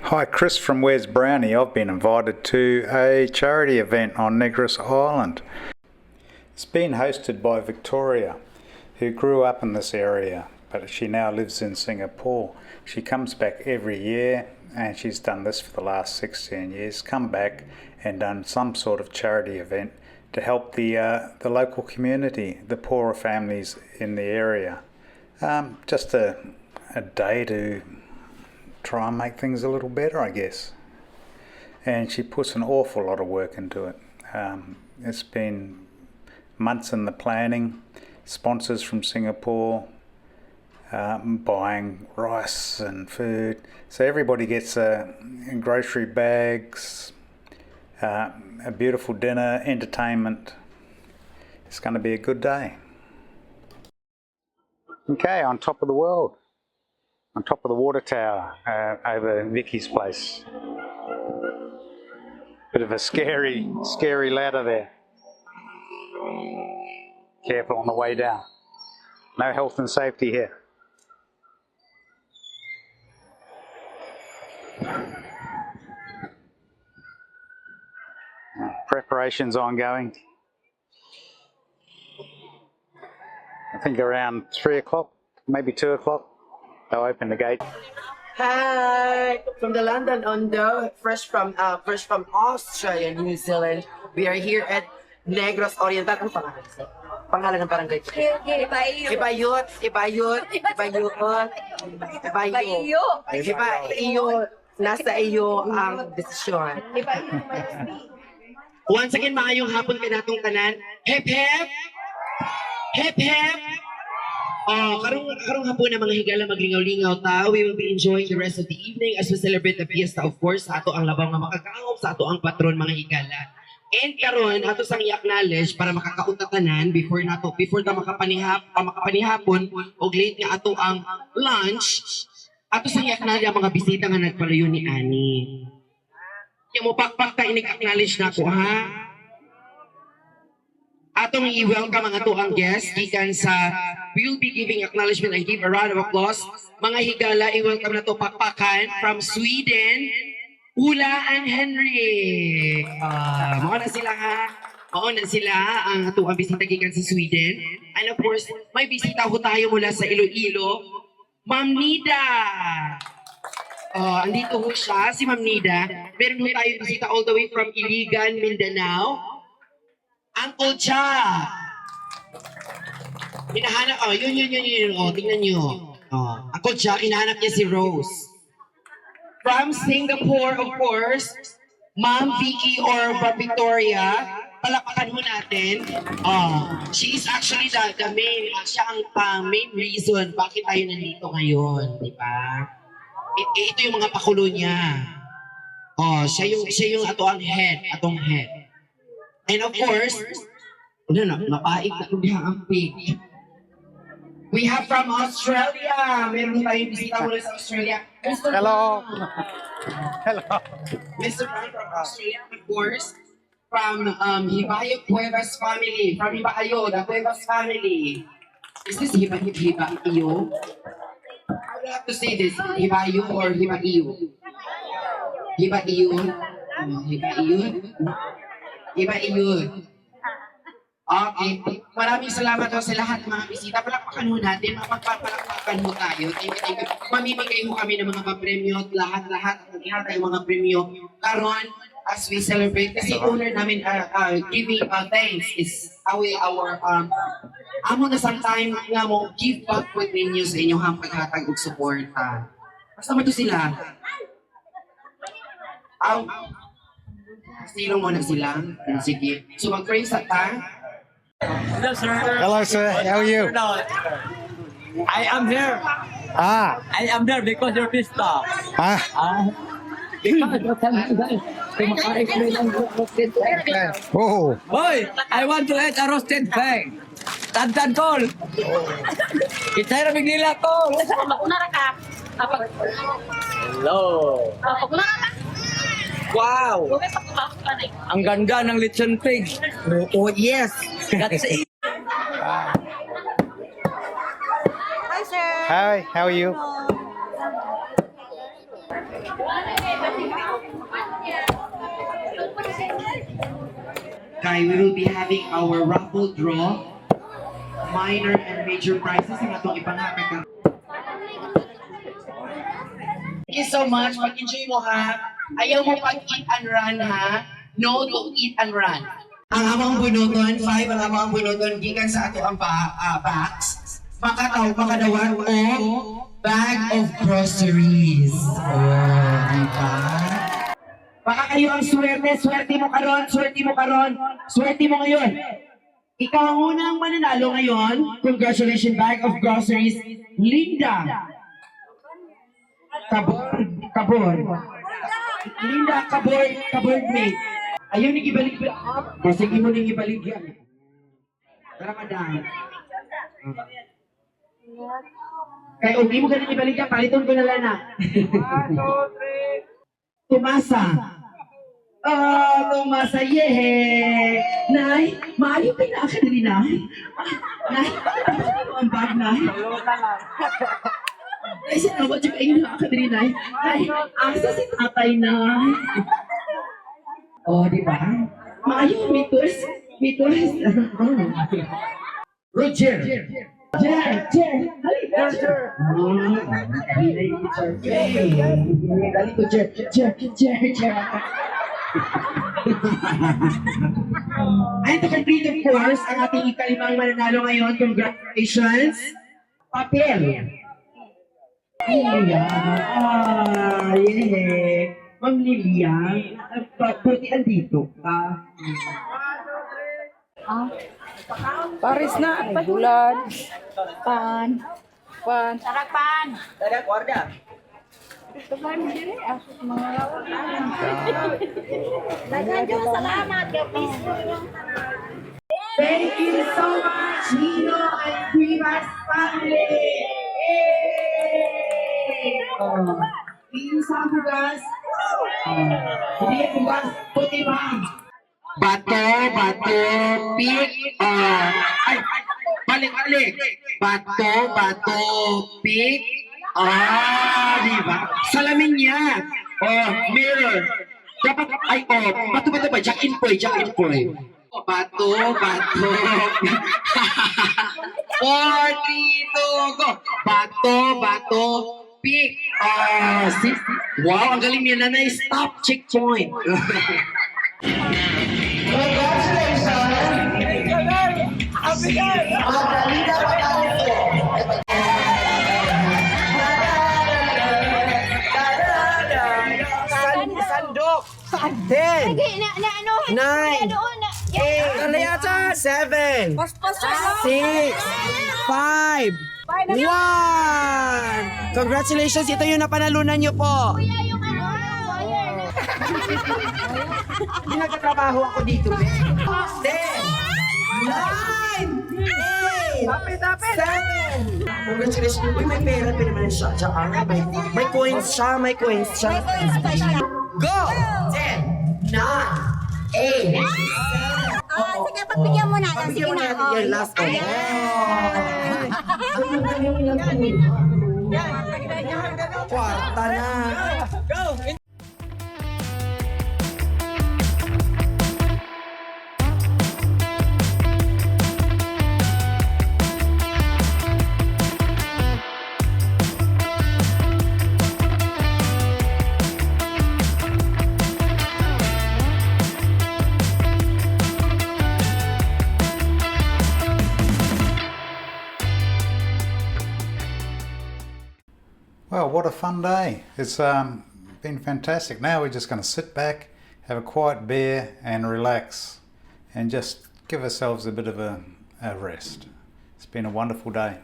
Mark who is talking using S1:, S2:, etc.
S1: Hi, Chris from Where's Brownie. I've been invited to a charity event on Negros Island. It's been hosted by Victoria, who grew up in this area, but she now lives in Singapore. She comes back every year, and she's done this for the last 16 years, come back and done some sort of charity event to help the local community, the poorer families in the area. Just a day to try and make things a little better, I guess. And she puts an awful lot of work into it. It's been months in the planning, sponsors from Singapore, buying rice and food. So everybody gets grocery bags, a beautiful dinner, entertainment. It's going to be a good day. Okay, on top of the world. On top of the water tower over Vicky's place. Bit of a scary ladder there. Careful on the way down. No health and safety here. Preparations ongoing. I think around 3 o'clock, maybe 2 o'clock. They'll open the gate.
S2: Hi, from the London Ondo, fresh from Australia, New Zealand. We are here at Negros Oriental. Ano pangalan? Pangalan ng barangay. Ibayot. Nasa iyo ang desisyon. Once again, maayong hapon ka natong tanan. Hep hep! Hep hep! Karong hapon na mga higala maglingaw-lingaw ta. We will be enjoying the rest of the evening as we celebrate the fiesta, of course, sa ato ang labang nga makakaom sa ato ang patron mga higala. And karon ato sang i-acknowledge para makakaunta tanan before ta makapanihapon og late nga ato ang lunch. Ato sang i-acknowledge ang mga bisita nga nagpalayo ni Ani. Kaya mo pakpak ta inig-acknowledge na ko, ha? Atong i-welcome ang ato ang guest gikan sa we'll be giving acknowledgement and give a round of applause. Mga higala, i-welcome na to pakpakan from Sweden, Ula and Henry. Mauna sila, ha? Mauna sila ang ato ang bisita gikan sa Sweden. And of course, may bisita ho tayo mula sa Iloilo, Ma'am Nida. Andito ho siya, si Ma'am Nida. Meron ho tayo bisita all the way from Iligan, Mindanao. Uncle Cha. Hinahanap, yun. Tingnan nyo. Uncle Cha, hinahanap niya si Rose. From Singapore, of course, Ma'am Vicky or Victoria. Palapakan mo natin. She is actually the main, siya ang main reason bakit tayo nandito ngayon. Diba? Ito yung mga pakulo niya. Siya yung atong head. And of course, mapait na kung ang pig. We have from Australia. Meron tayong bisita mula sa Australia.
S1: Hello. Hello.
S2: Mr. Brown from Australia, of course. From Hibayo Cuevas family. From Hibayo, the Cuevas family. Is this Hibayo? I will have to say this. Hibayo or Hibayo? Hibayo. Okay. Maraming salamat ho sa lahat ng mga bisita. Palakpakan ho natin. Mapagpapalakpakan ho tayo. Thank you. Mamimigay ho kami ng mga papremyo. Lahat. Lahat ng mga premyo. Karon, as we celebrate. Kasi owner namin giving thanks is our amo na sometime nga mo give back with ninyo sa inyong paghatag og suporta. Basta mo to sila. Silong mo na sila. Sige. So mag-pray sa ta.
S3: Hello, sir.
S1: Hello, sir. How are you?
S3: I am here. I am there because you're pissed off. Because
S1: Oh.
S3: Boy, I want to eat a roasted pig. Tantan tol. Kita na bigila tol. Hello. Wow! Ang ganda ng lechon pig.
S2: Oh, yes.
S3: That's it.
S4: Hi, sir.
S1: Hi, how are you?
S2: Guy, we will be having our raffle draw. Minor and major prizes ang atong ipanghatag. Thank you so much. Pag-enjoy mo ha. Ayaw mo pag-eat and run ha. No to eat and run. Ang amang bunuton, 5 ang amang bunuton, gikan sa ato ang box. Makadawat o bag of groceries. Oh, diba? Baka kayo ang swerte, swerte mo karon, swerte mo karon, swerte mo ngayon. Ikaw ang unang mananalo ngayon. Congratulations, bag of groceries, Linda. Kabor. Linda Kabor mate. Ayaw ni ibalik ba? Kasi mo nang ibalik yan. Tara madam. Kaya kung di mo ganun ibalik yan, paliton ko na lang na. Tumasa. Tumasa, yehe. Nay, maayo pa na ka dali, Nay. Nay, ang bag, Nay. Nay, sinawad yung kayo na ka dali, Nay. Nay, asa si tatay, Nay. Oh, di ba? Maayo, mitos. Roger. Jer. Dali ko, Jer. And to complete, of course, ang ating ikalimang mananalo ngayon. Congratulations. Papel. Lilia. Ma'am Lilia. Buti andito ka.
S4: Paris na, bulan. Pan.
S5: Sarapan.
S3: Ada keluarga.
S5: Tumayo mo diri. Dagan jud salamat kay Facebook.
S2: Thank you so much, Nino and Primas family. Please have us. Hindi bukas, puti bang. Bato, pick, balik. Bato, pick, diba? Salamin niya. Mirror. Dapat, bato ba? Jack in Poy. Bato. 4, 3, 2, go. Bato, pick. Wow, ang galing niya na stop checkpoint.
S3: Sandok. 10.
S5: Ano?
S3: 9.
S5: Doon na.
S3: 8. 7. 6. 5. 1. Congratulations, ito yung napanalunan nyo po.
S5: Kuya yung wire.
S2: Nagtatrabaho ako dito, be. 10, 9, 8, 7. Congratulations. Uy, may pera pa naman siya. May coins siya. Go! 10, 9, 8.
S5: Sige, pagbigyan mo na.
S2: Pagbigyan mo natin yan last one.
S3: Kwarta na.
S1: Well, what a fun day. It's been fantastic. Now we're just going to sit back, have a quiet beer and relax and just give ourselves a bit of a rest. It's been a wonderful day.